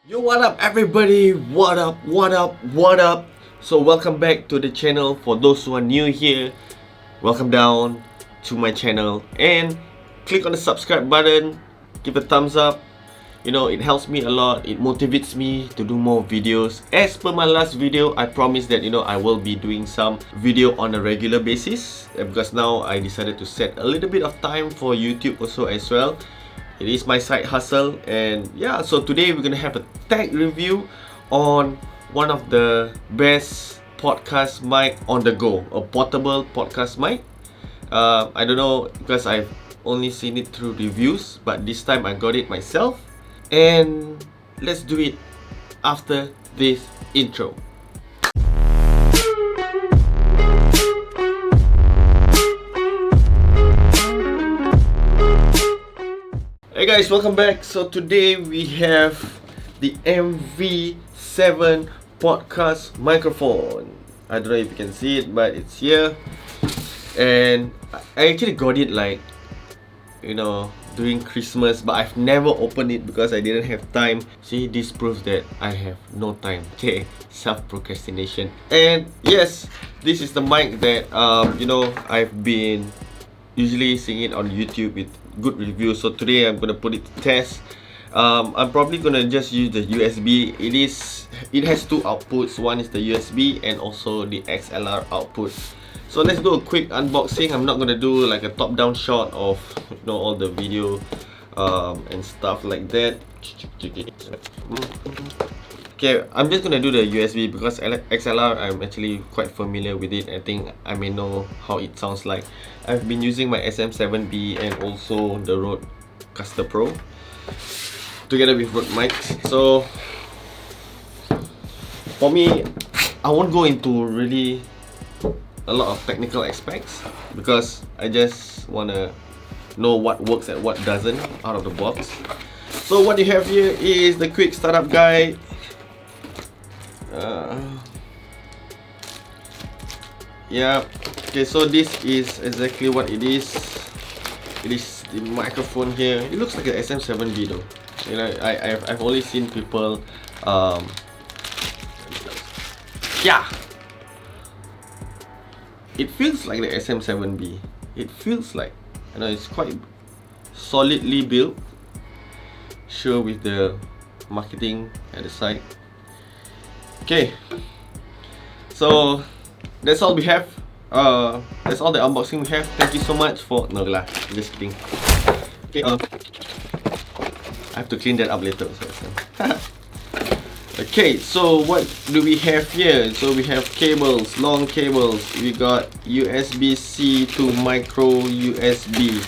Yo, what up everybody? What up, what up, what up? So welcome back to the channel. For those who are new here, welcome down to my channel and click on the subscribe button, give a thumbs up. You know, it helps me a lot, it motivates me to do more videos. As per my last video, I promised that I will be doing some video on a regular basis, because now I decided to set a little bit of time for YouTube also as well. It is my side hustle, and yeah, so today we're gonna have a tech review on one of the best podcast mic on the go, a portable podcast mic. I don't know, because I've only seen it through reviews, but this time I got it myself, and let's do it after this intro. Hey guys, welcome back. So today we have the MV7 podcast microphone. I don't know if you can see it, but it's here. And I actually got it like, during Christmas, but I've never opened it because I didn't have time. See, this proves that I have no time. Okay, self-procrastination. And yes, this is the mic that I've been usually seeing it on YouTube with good reviews. So today I'm gonna put it to test. I'm probably gonna just use the USB. It has two outputs. One is the USB and also the XLR output. So let's do a quick unboxing. I'm not gonna do like a top-down shot of all the video and stuff like that. Okay, I'm just gonna do the USB because XLR, I'm actually quite familiar with it. I think I may know how it sounds like. I've been using my SM7B and also the Rode Caster Pro together with Rode mics. So for me, I won't go into really a lot of technical aspects because I just wanna know what works and what doesn't out of the box. So what you have here is the quick startup guide. Yeah, okay, so this is exactly what it is. It is the microphone here. It looks like an SM7B though. I've only seen people yeah, it feels like the SM7B. It feels like, it's quite solidly built. Sure, with the marketing at the side. Okay, so that's all we have. That's all the unboxing we have. Thank you so much for just kidding. Okay, I have to clean that up later. Okay, so what do we have here? So we have cables, long cables. We got USB-C to micro USB,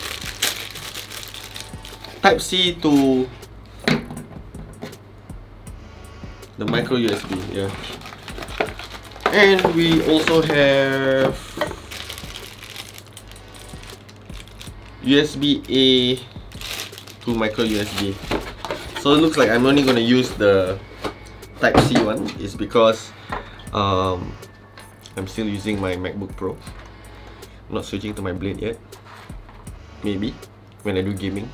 Type-C to the micro USB, yeah. And we also have USB-A to micro USB. So it looks like I'm only gonna use the Type-C one. Is because I'm still using my MacBook Pro. I'm not switching to my Blade yet. Maybe when I do gaming.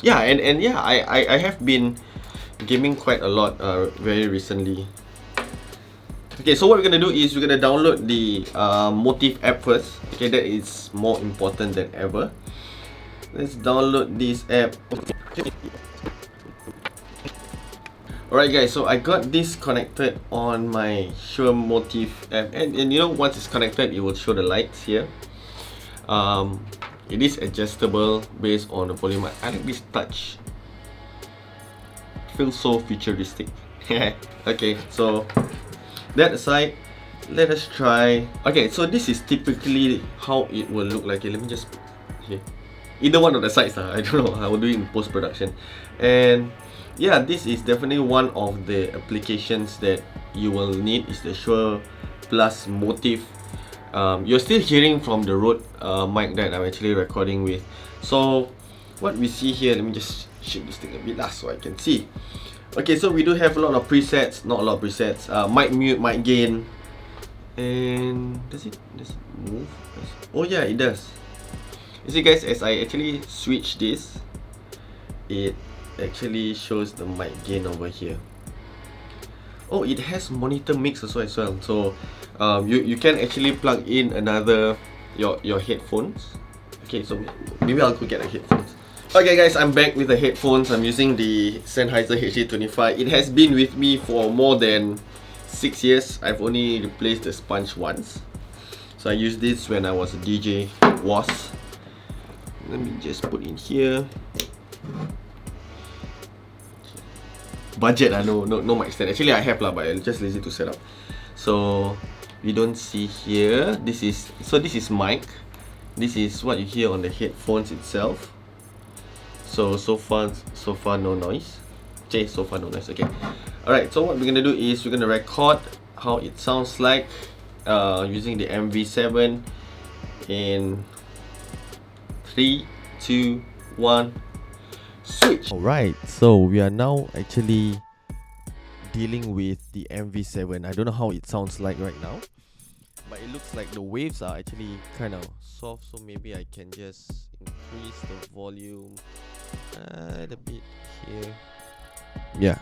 Yeah, and yeah, I have been gaming quite a lot very recently. Okay, so what we're gonna do is we're gonna download the Motif app first. Okay, that is more important than ever. Let's download this app. Alright guys, so I got this connected on my Shure Motif app, and once it's connected, it will show the lights here. It is adjustable based on the volume. I like this touch. Feels so futuristic. Okay, so that aside, let us try. Okay, so this is typically how it will look like. Let me just either one of the sides. I don't know. I will do it in post-production. And yeah, this is definitely one of the applications that you will need, is the Shure plus Motif. You're still hearing from the Rode mic that I'm actually recording with. So what we see here, let me just shift this thing a bit so I can see. Okay, so we do have a lot of presets, not a lot of presets. Mic mute, mic gain, and does it move? Oh yeah, it does. You see guys, as I actually switch this, it actually shows the mic gain over here. Oh, it has monitor mix also as well. So you can actually plug in another your headphones. Okay, so maybe I'll go get a headphones. Okay guys, I'm back with the headphones. I'm using the Sennheiser HD25. It has been with me for more than 6 years. I've only replaced the sponge once. So I used this when I was a DJ. Let me just put in here. Budget, no mic stand. Actually I have lah, but I'm just lazy to set up. So we don't see here. This is mic. This is what you hear on the headphones itself. So far no noise. Okay, so far no noise. Okay. Alright, so what we're gonna do is we're gonna record how it sounds like using the MV7 in 3, 2, 1, switch. Alright, so we are now actually dealing with the MV7. I don't know how it sounds like right now, but it looks like the waves are actually kind of soft, so maybe I can just increase the volume a bit here. Yeah,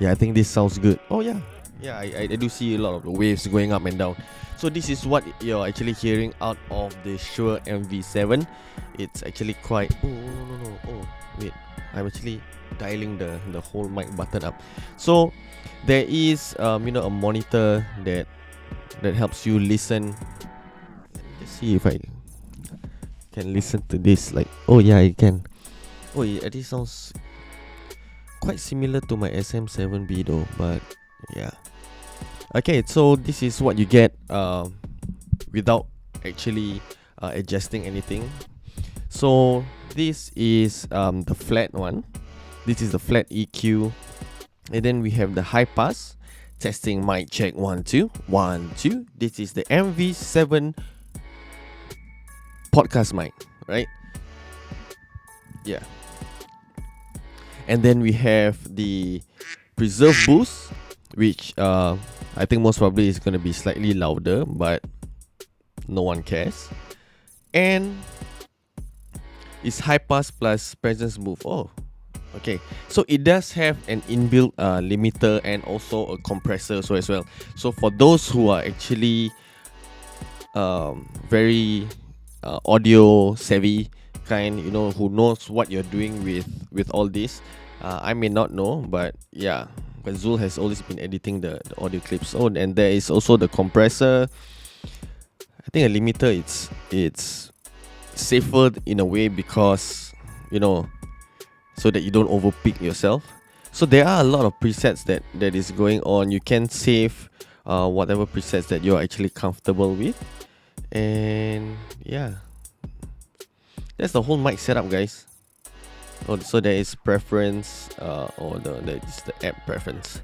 I think this sounds good. Oh yeah, I do see a lot of the waves going up and down. So this is what you're actually hearing out of the Shure MV7. It's actually quite... Oh wait, I'm actually dialing the whole mic button up. So there is a monitor that helps you listen. Let me just see if I can listen to this. Like, oh yeah, I can. Oh, it actually sounds quite similar to my SM7B though, but yeah. Okay, so this is what you get without actually adjusting anything. So this is the flat one. This is the flat EQ, and then we have the high pass. Testing mic check 1 2 1 2. This is the MV7 podcast mic, right? Yeah. And then we have the preserve boost, which I think most probably is going to be slightly louder, but no one cares. And it's high pass plus presence move. Oh, okay. So it does have an inbuilt limiter and also a compressor as well. So for those who are actually very audio savvy kind, who knows what you're doing with all this. I may not know, but yeah, but Zul has always been editing the audio clips. Oh, and there is also the compressor. I think a limiter, it's safer in a way because so that you don't overpeak yourself. So there are a lot of presets that is going on. You can save whatever presets that you're actually comfortable with, and yeah, that's the whole mic setup, guys. Oh, so there is preference, or there is the app preference.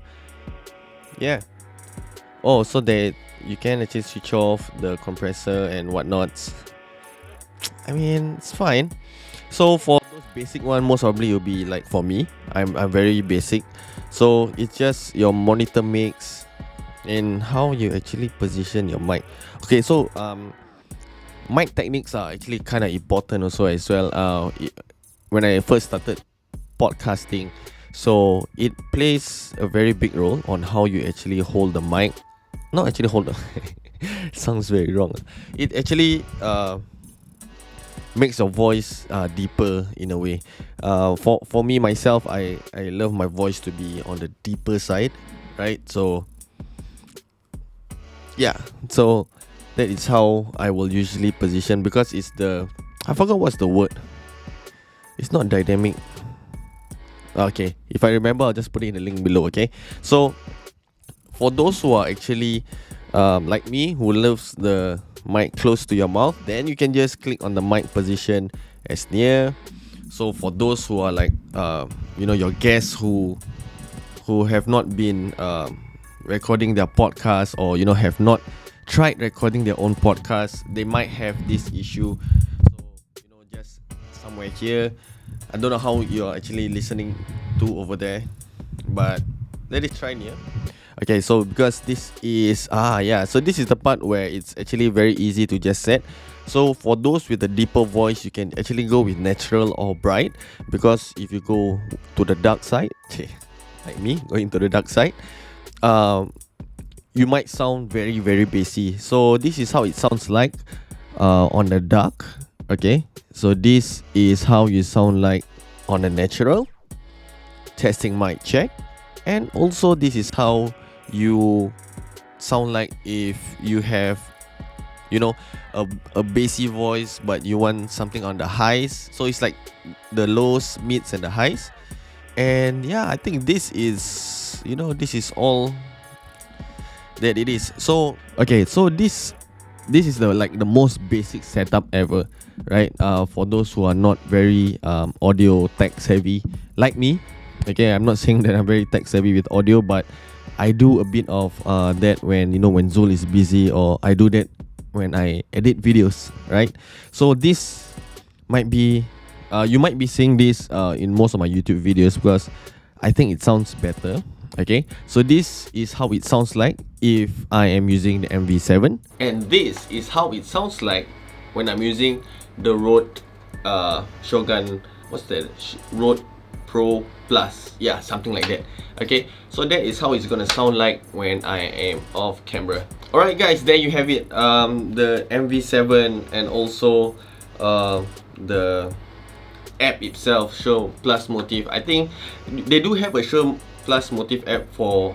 Yeah. Oh, so that you can actually switch off the compressor and whatnot. I mean, it's fine. So for those basic one, most probably you'll be like for me. I'm very basic. So it's just your monitor mix and how you actually position your mic. Okay, so mic techniques are actually kind of important also as well. When I first started podcasting, so it plays a very big role on how you actually hold the mic. Not actually hold the sounds very wrong. It actually makes your voice deeper in a way. For me myself, I love my voice to be on the deeper side, right? So yeah, so that is how I will usually position, because it's I forgot what's the word. It's not dynamic. Okay, if I remember, I'll just put it in the link below. Okay, so for those who are actually like me, who loves the mic close to your mouth, then you can just click on the mic position as near. So for those who are like your guests who have not been recording their podcast, or have not tried recording their own podcast, they might have this issue. So just somewhere here, I don't know how you're actually listening to over there, but let it try near. Okay, so because this is so this is the part where it's actually very easy to just set. So for those with a deeper voice, you can actually go with natural or bright, because if you go to the dark side, like me going to the dark side, you might sound very very bassy. So this is how it sounds like on the dark. Okay, so this is how you sound like on the natural. Testing mic check. And also this is how you sound like if you have, you know, a bassy voice but you want something on the highs. So it's like the lows, mids and the highs. And yeah, I think this is, this is all that it is. So okay, so this is the most basic setup ever, right? For those who are not very audio tech savvy like me. Okay, I'm not saying that I'm very tech savvy with audio, but I do a bit of that when when Zul is busy, or I do that when I edit videos, right? So this might be you might be seeing this in most of my YouTube videos because I think it sounds better. Okay, so this is how it sounds like if I am using the MV7, and this is how it sounds like when I'm using the Rode Shogun. What's that? Rode Pro Plus. Yeah, something like that. Okay, so that is how it's gonna sound like when I am off camera. Alright guys, there you have it. The MV7 and also the app itself, Shure Plus Motif. I think they do have a Shure Plus Motif app for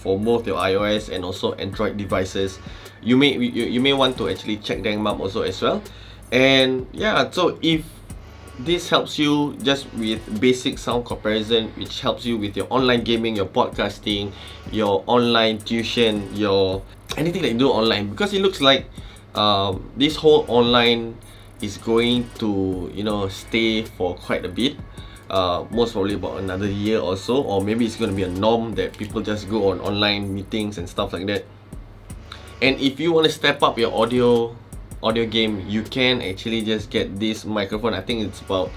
both your iOS and also Android devices. You may want to actually check them out also as well. And yeah, so if this helps you just with basic sound comparison, which helps you with your online gaming, your podcasting, your online tuition, your anything that you do online, because it looks like this whole online is going to stay for quite a bit, most probably about another year or so, or maybe it's going to be a norm that people just go on online meetings and stuff like that. And if you want to step up your audio game, you can actually just get this microphone. I think it's about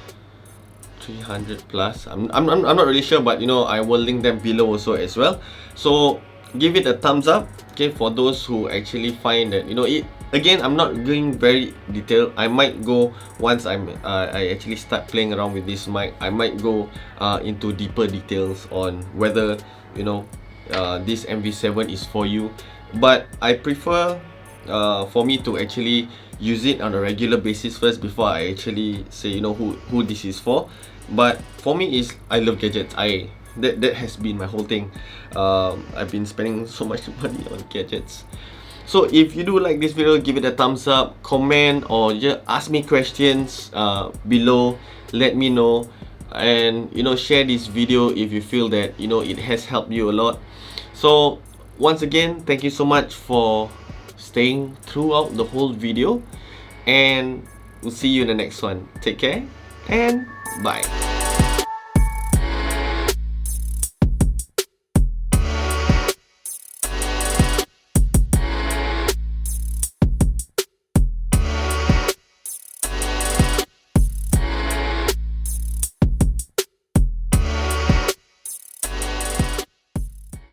300 plus. I'm not really sure, but I will link them below also as well. So give it a thumbs up, okay, for those who actually find that it. Again, I'm not going very detailed. I might go once I actually start playing around with this mic. I might go into deeper details on whether this MV7 is for you. But I prefer for me to actually use it on a regular basis first before I actually say who this is for. But for me is I love gadgets. That has been my whole thing. I've been spending so much money on gadgets. So if you do like this video, give it a thumbs up, comment, or just ask me questions below. Let me know, and share this video if you feel that it has helped you a lot. So once again, thank you so much for staying throughout the whole video, and we'll see you in the next one. Take care and bye.